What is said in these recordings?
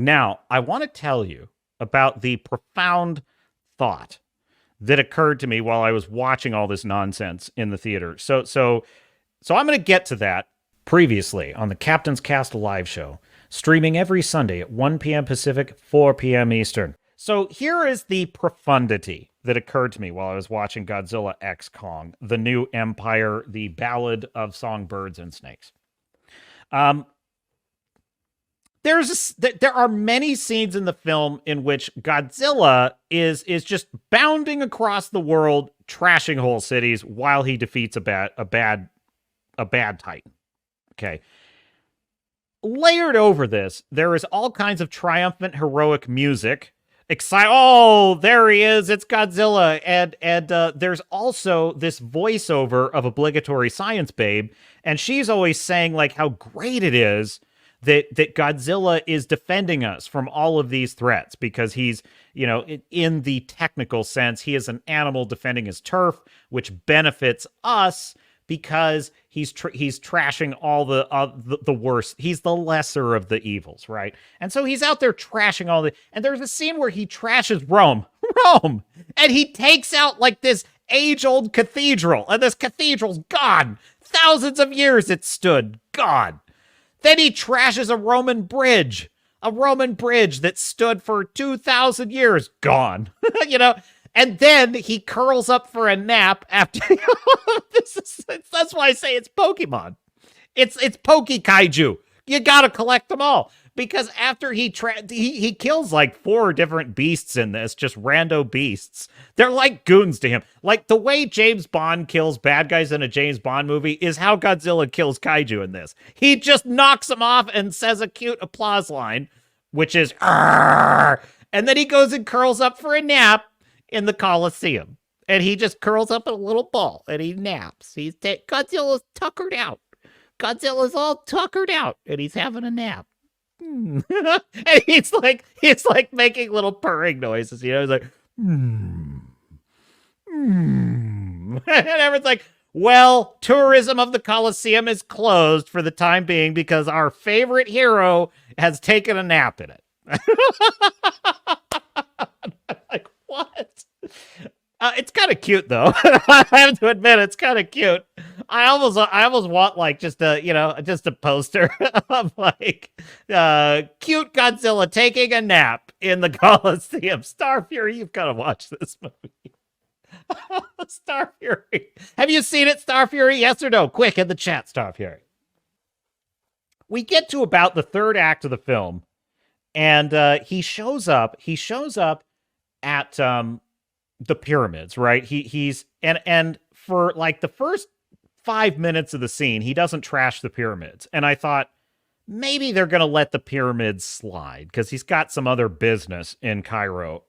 Kong. Now, I want to tell you about the profound thought that occurred to me while I was watching all this nonsense in the theater. So I'm going to get to that previously on the Captain's Cast live show, streaming every Sunday at 1 p.m. Pacific, 4 p.m. Eastern. So here is the profundity that occurred to me while I was watching Godzilla X Kong, The New Empire, The Ballad of Songbirds and Snakes. There are many scenes in the film in which Godzilla is just bounding across the world, trashing whole cities while he defeats a bad Titan. Okay. Layered over this, there is all kinds of triumphant, heroic music. Oh, there he is! It's Godzilla, and there's also this voiceover of obligatory Science Babe, and she's always saying like how great it is that Godzilla is defending us from all of these threats because he's, in the technical sense, he is an animal defending his turf, which benefits us because he's trashing all the worst. He's the lesser of the evils, right? And so he's out there trashing all the. And there's a scene where he trashes Rome, and he takes out like this age-old cathedral, and this cathedral's gone. Thousands of years it stood, gone. Then he trashes a Roman bridge that stood for 2,000 years, gone. And then he curls up for a nap after. That's why I say it's Pokemon. It's Poke Kaiju. You gotta collect them all because after he kills like 4 different beasts in this, just rando beasts. They're like goons to him. Like the way James Bond kills bad guys in a James Bond movie is how Godzilla kills Kaiju in this. He just knocks them off and says a cute applause line, which is "Arr!" And then he goes and curls up for a nap in the Colosseum. And he just curls up in a little ball and he naps. Godzilla's tuckered out. Godzilla's all tuckered out and he's having a nap. And he's like making little purring noises, he's like, And everyone's like, well, tourism of the Colosseum is closed for the time being because our favorite hero has taken a nap in it. Like, what? It's kind of cute though. I have to admit, it's kind of cute. I almost want like just a poster of like cute Godzilla taking a nap in the Colosseum. Star Fury, you've got to watch this movie. Star Fury, have you seen it, Star Fury? Yes or no? Quick in the chat, Star Fury. We get to about the third act of the film, and he shows up. He shows up at the pyramids, right? He's for like the first 5 minutes of the scene, he doesn't trash the pyramids. And I thought maybe they're going to let the pyramids slide because he's got some other business in Cairo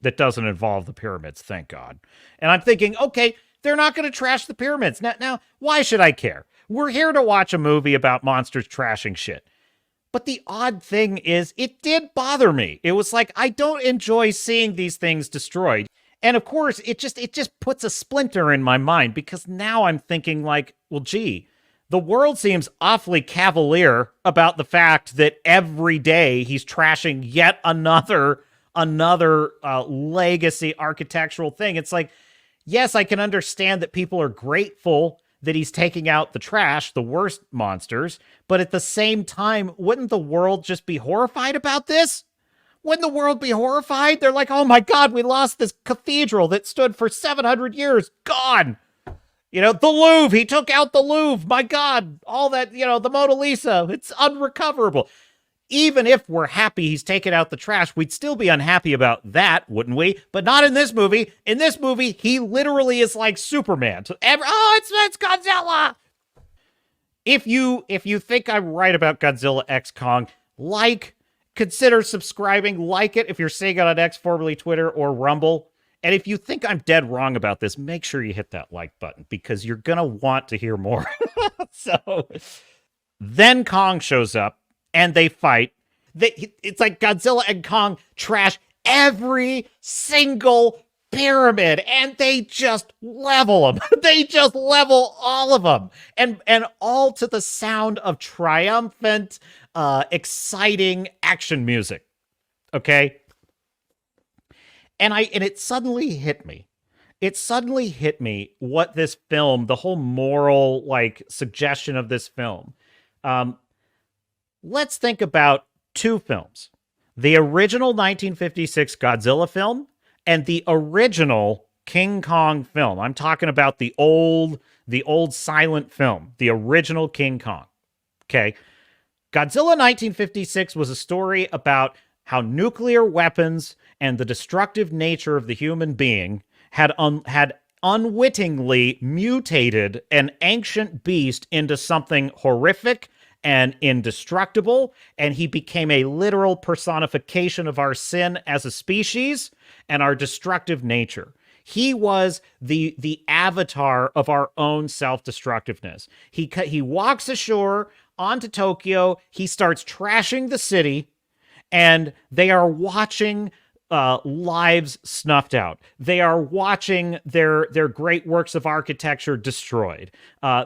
that doesn't involve the pyramids, thank God. And I'm thinking, okay, they're not going to trash the pyramids. Now, why should I care? We're here to watch a movie about monsters trashing shit. But the odd thing is, it did bother me. It was like, I don't enjoy seeing these things destroyed. And of course, it just puts a splinter in my mind because now I'm thinking like, well, gee, the world seems awfully cavalier about the fact that every day he's trashing yet another legacy architectural thing. It's like, yes, I can understand that people are grateful that he's taking out the trash, the worst monsters, but at the same time, wouldn't the world just be horrified about this? Wouldn't the world be horrified? They're like, oh my God, we lost this cathedral that stood for 700 years. Gone. The Louvre, he took out the Louvre. My God, all that, the Mona Lisa, it's unrecoverable. Even if we're happy he's taken out the trash, we'd still be unhappy about that, wouldn't we? But not in this movie. In this movie, he literally is like Superman. It's Godzilla. If you think I'm right about Godzilla X Kong, consider subscribing, like it if you're seeing it on X, formerly Twitter, or Rumble. And if you think I'm dead wrong about this, make sure you hit that like button because you're going to want to hear more. So then Kong shows up and they fight. It's like Godzilla and Kong trash every single pyramid and they just level them. They just level all of them. And all to the sound of triumphant, exciting action music. Okay. And it suddenly hit me. It suddenly hit me what this film, the whole moral like suggestion of this film. Um, let's think about two films: the original 1956 Godzilla film and the original King Kong film. I'm talking about the old silent film, the original King Kong. Okay. Godzilla 1956 was a story about how nuclear weapons and the destructive nature of the human being had unwittingly mutated an ancient beast into something horrific and indestructible, and he became a literal personification of our sin as a species and our destructive nature. He was the avatar of our own self-destructiveness. He walks ashore onto Tokyo. He starts trashing the city, and they are watching lives snuffed out. They are watching their great works of architecture destroyed.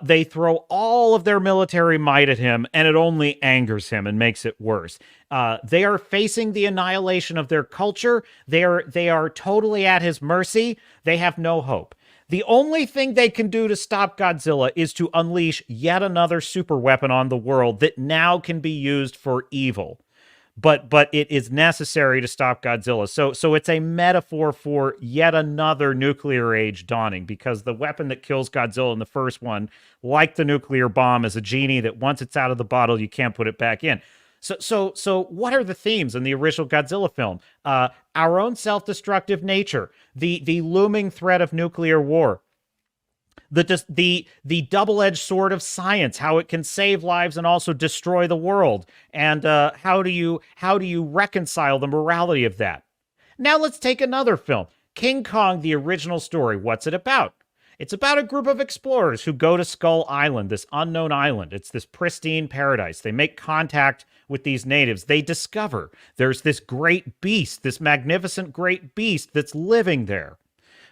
They throw all of their military might at him, and it only angers him and makes it worse. They are facing the annihilation of their culture. They are totally at his mercy. They have no hope. The only thing they can do to stop Godzilla is to unleash yet another super weapon on the world that now can be used for evil. But it is necessary to stop Godzilla. So it's a metaphor for yet another nuclear age dawning, because the weapon that kills Godzilla in the first one, like the nuclear bomb, is a genie that once it's out of the bottle, you can't put it back in. So what are the themes in the original Godzilla film? Our own self-destructive nature, the looming threat of nuclear war, the double-edged sword of science, how it can save lives and also destroy the world, and how do you reconcile the morality of that? Now let's take another film, King Kong, the original story. What's it about? It's about a group of explorers who go to Skull Island, this unknown island. It's this pristine paradise. They make contact with these natives. They discover there's this great beast, this magnificent great beast that's living there,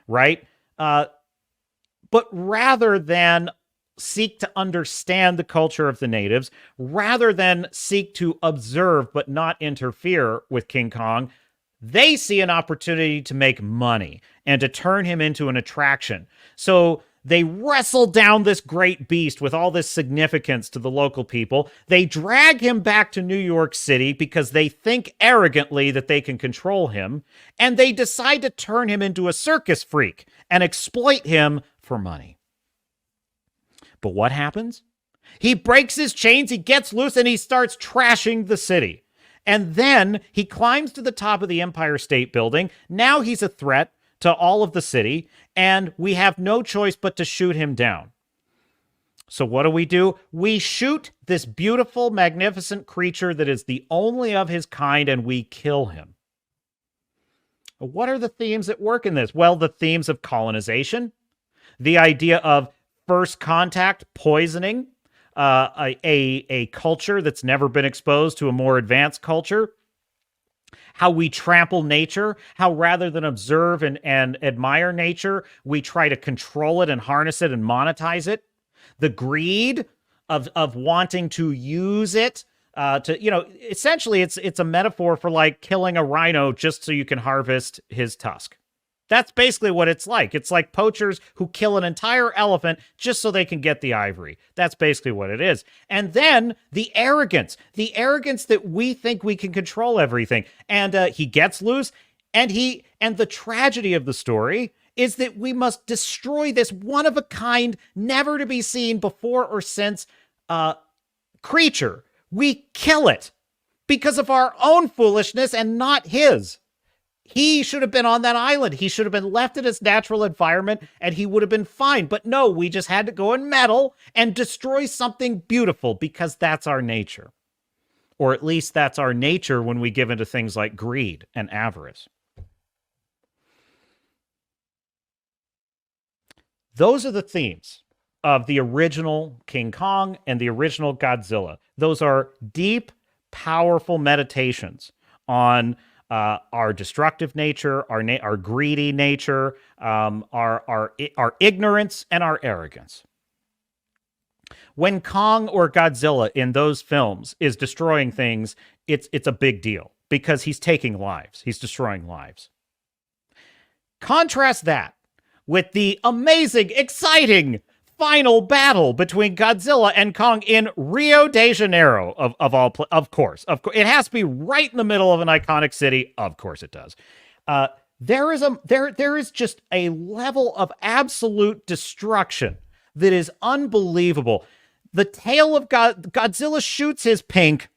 right? But rather than seek to understand the culture of the natives, rather than seek to observe but not interfere with King Kong, they see an opportunity to make money and to turn him into an attraction. So they wrestle down this great beast with all this significance to the local people. They drag him back to New York City because they think arrogantly that they can control him, and they decide to turn him into a circus freak and exploit him for money. But what happens? He breaks his chains, he gets loose, and he starts trashing the city. And then he climbs to the top of the Empire State Building. Now he's a threat to all of the city, and we have no choice but to shoot him down. So what do? We shoot this beautiful, magnificent creature that is the only of his kind, and we kill him. What are the themes at work in this? Well, the themes of colonization, the idea of first contact poisoning a culture that's never been exposed to a more advanced culture, how we trample nature, how rather than observe and admire nature, we try to control it and harness it and monetize it, the greed of wanting to use it essentially it's a metaphor for like killing a rhino just so you can harvest his tusk. That's basically what it's like. It's like poachers who kill an entire elephant just so they can get the ivory. That's basically what it is. And then the arrogance that we think we can control everything. And he gets loose, and the tragedy of the story is that we must destroy this one-of-a-kind, never-to-be-seen before or since creature. We kill it because of our own foolishness and not his. He should have been on that island. He should have been left in its natural environment, and he would have been fine. But no, we just had to go and meddle and destroy something beautiful because that's our nature. Or at least that's our nature when we give into things like greed and avarice. Those are the themes of the original King Kong and the original Godzilla. Those are deep, powerful meditations on our destructive nature, our greedy nature, our ignorance, and our arrogance. When Kong or Godzilla in those films is destroying things, it's a big deal. because he's taking lives. He's destroying lives. Contrast that with the amazing, exciting final battle between Godzilla and Kong in Rio de Janeiro, of course. It has to be right in the middle of an iconic city. Of course it does. There is just a level of absolute destruction that is unbelievable. The tail of Godzilla shoots his pink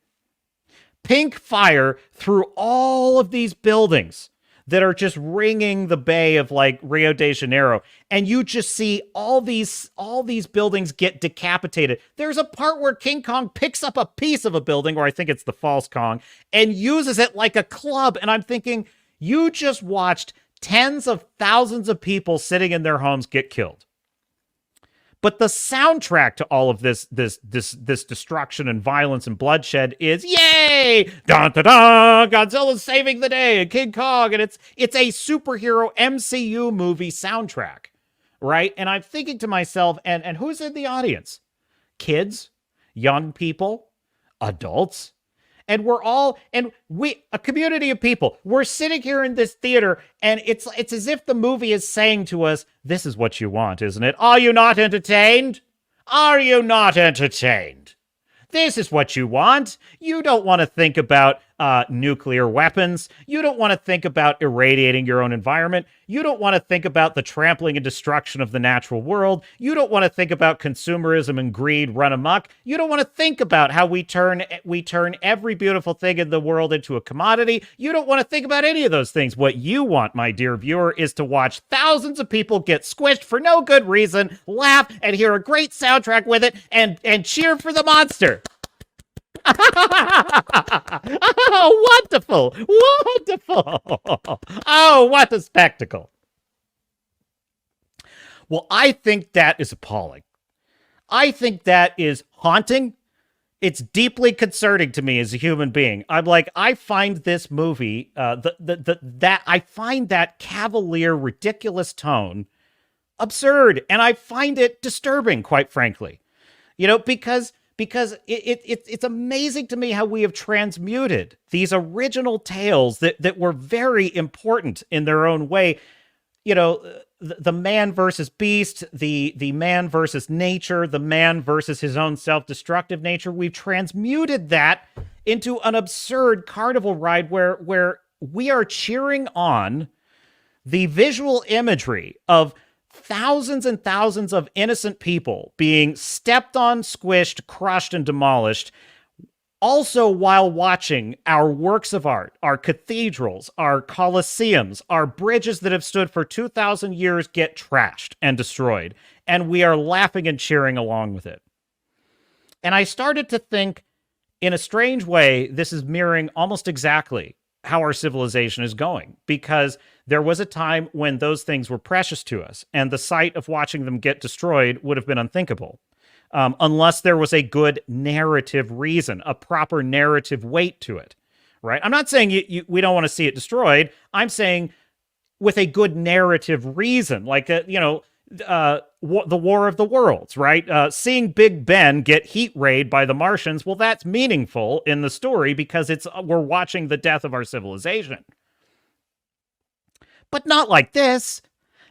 fire through all of these buildings that are just ringing the bay of like Rio de Janeiro. And you just see all these buildings get decapitated. There's a part where King Kong picks up a piece of a building, or I think it's the false Kong, and uses it like a club. And I'm thinking, you just watched tens of thousands of people sitting in their homes get killed. But the soundtrack to all of this destruction and violence and bloodshed is, yay! Dun, dun, dun! Godzilla's saving the day, and King Kong, and it's a superhero MCU movie soundtrack, right? And I'm thinking to myself, and who's in the audience? Kids, young people, adults. And a community of people, we're sitting here in this theater, and it's as if the movie is saying to us, this is what you want, isn't it? Are you not entertained? Are you not entertained? This is what you want. You don't want to think about nuclear weapons. You don't want to think about irradiating your own environment. You don't want to think about the trampling and destruction of the natural world. You don't want to think about consumerism and greed run amok. You don't want to think about how we turn every beautiful thing in the world into a commodity. You don't want to think about any of those things. What you want, my dear viewer, is to watch thousands of people get squished for no good reason, laugh, and hear a great soundtrack with it, and cheer for the monster. Oh, wonderful! Wonderful! Oh, what a spectacle! Well, I think that is appalling. I think that is haunting. It's deeply concerning to me as a human being. I'm like, I find this movie, I find that cavalier, ridiculous tone absurd, and I find it disturbing, quite frankly. You know, because it's amazing to me how we have transmuted these original tales that were very important in their own way. You know, the man versus beast, the man versus nature, the man versus his own self-destructive nature. We've transmuted that into an absurd carnival ride where we are cheering on the visual imagery of thousands and thousands of innocent people being stepped on, squished, crushed, and demolished, also while watching our works of art, our cathedrals, our colosseums, our bridges that have stood for 2,000 years get trashed and destroyed, and we are laughing and cheering along with it. And I started to think, in a strange way, this is mirroring almost exactly how our civilization is going, because there was a time when those things were precious to us, and the sight of watching them get destroyed would have been unthinkable, unless there was a good narrative reason, a proper narrative weight to it, right? I'm not saying we don't want to see it destroyed. I'm saying with a good narrative reason, like, the War of the Worlds, right? Seeing Big Ben get heat rayed by the Martians, well, that's meaningful in the story because we're watching the death of our civilization. But not like this.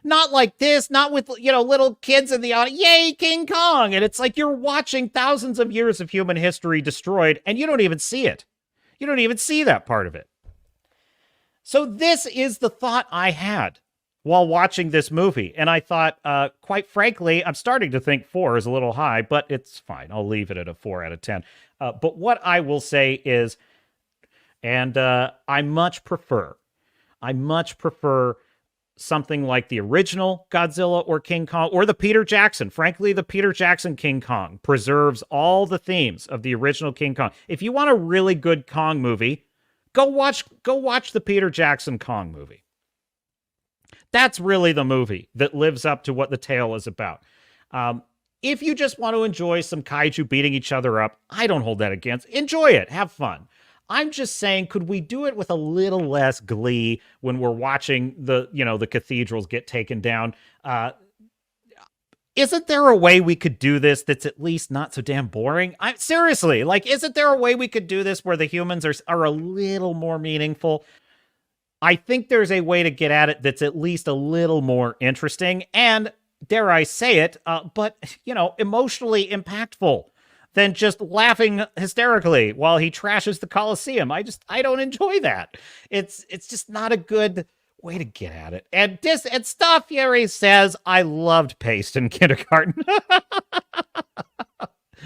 Not like this. Not with, little kids in the audience. Yay, King Kong! And it's like you're watching thousands of years of human history destroyed, and you don't even see it. You don't even see that part of it. So this is the thought I had while watching this movie. And I thought, quite frankly, I'm starting to think 4 is a little high, but it's fine. I'll leave it at a 4 out of 10. But what I will say is, and I much prefer something like the original Godzilla or King Kong, or the Peter Jackson. Frankly, the Peter Jackson King Kong preserves all the themes of the original King Kong. If you want a really good Kong movie, go watch the Peter Jackson Kong movie. That's really the movie that lives up to what the tale is about. If you just want to enjoy some kaiju beating each other up, I don't hold that against. Enjoy it. Have fun. I'm just saying, could we do it with a little less glee when we're watching the cathedrals get taken down? isn't there a way we could do this that's at least not so damn boring? Seriously, like, isn't there a way we could do this where the humans are a little more meaningful? I think there's a way to get at it that's at least a little more interesting and, dare I say it, but, emotionally impactful than just laughing hysterically while he trashes the Coliseum. I don't enjoy that. It's just not a good way to get at it. And Star Fury says, I loved paste in kindergarten.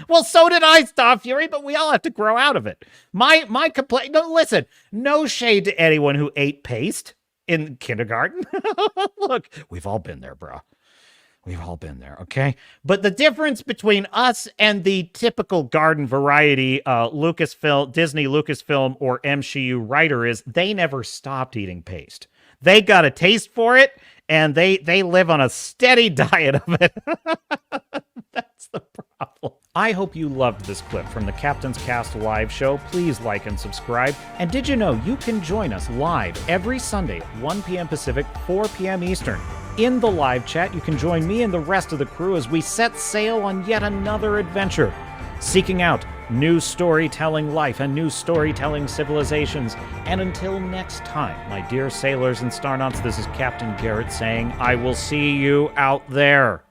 Well, so did I, Star Fury, but we all have to grow out of it. My complaint, no, listen, no shade to anyone who ate paste in kindergarten. Look, we've all been there, bro. We've all been there, okay? But the difference between us and the typical garden variety Disney Lucasfilm or MCU writer is they never stopped eating paste. They got a taste for it, and they live on a steady diet of it. That's the problem. I hope you loved this clip from the Captain's Cast live show. Please like and subscribe. And did you know you can join us live every Sunday at 1 p.m. Pacific, 4 p.m. Eastern? In the live chat, you can join me and the rest of the crew as we set sail on yet another adventure, seeking out new storytelling life and new storytelling civilizations. And until next time, my dear sailors and starnauts, this is Captain Garrett saying, I will see you out there.